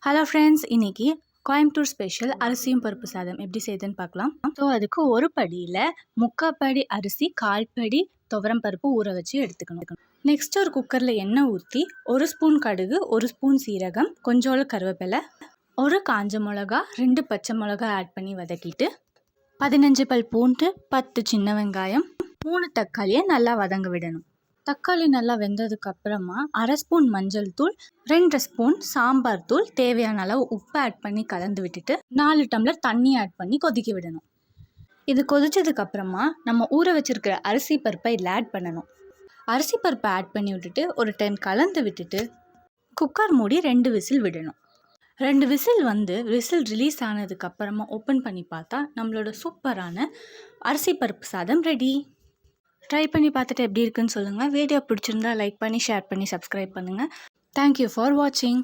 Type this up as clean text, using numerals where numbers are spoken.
Hello friends, இன்றைக்கி Coimbatore special அரிசியும் பருப்பு சாதம் எப்படி செய்யுதுன்னு பார்க்கலாம். ஸோ அதுக்கு ஒரு படியில் 3/4 படி அரிசி, 1/4 படி துவரம் பருப்பு ஊற வச்சு எடுத்துக்கணும். நெக்ஸ்ட் ஒரு குக்கரில் எண்ணெய் ஊற்றி 1 ஸ்பூன் கடுகு, 1 ஸ்பூன் சீரகம், கொஞ்சோள கருவேப்பிலை, 1 காஞ்ச மிளகா, 2 பச்சை மிளகா ஆட் பண்ணி வதக்கிட்டு 15 பல் பூண்டு, 10 சின்ன வெங்காயம், 3 தக்காளியை நல்லா வதங்க விடணும். தக்காளி நல்லா வெந்ததுக்கு அப்புறமா 1/2 ஸ்பூன் மஞ்சள் தூள், 2 ஸ்பூன் சாம்பார் தூள், தேவையான அளவு உப்பு ஆட் பண்ணி கலந்து விட்டுட்டு 4 டம்ளர் தண்ணி ஆட் பண்ணி கொதிக்க விடணும். இது கொதிச்சதுக்கு அப்புறமா நம்ம ஊற வச்சிருக்கிற அரிசி பருப்பை இதில் ஆட் பண்ணணும். அரிசி பருப்பை ஆட் பண்ணி விட்டுட்டு ஒரு டைம் கலந்து விட்டுட்டு குக்கர் மூடி 2 விசில் விடணும். 2 விசில் ரிலீஸ் ஆனதுக்கு அப்புறமா ஓப்பன் பண்ணி பார்த்தா நம்மளோட சூப்பரான அரிசி பருப்பு சாதம் ரெடி. ட்ரை பண்ணி பார்த்துட்டு எப்படி இருக்குன்னு சொல்லுங்கள். வீடியோ பிடிச்சிருந்தா லைக் பண்ணி, ஷேர் பண்ணி, சப்ஸ்கிரைப் பண்ணுங்கள். தேங்க்யூ ஃபார் வாட்சிங்.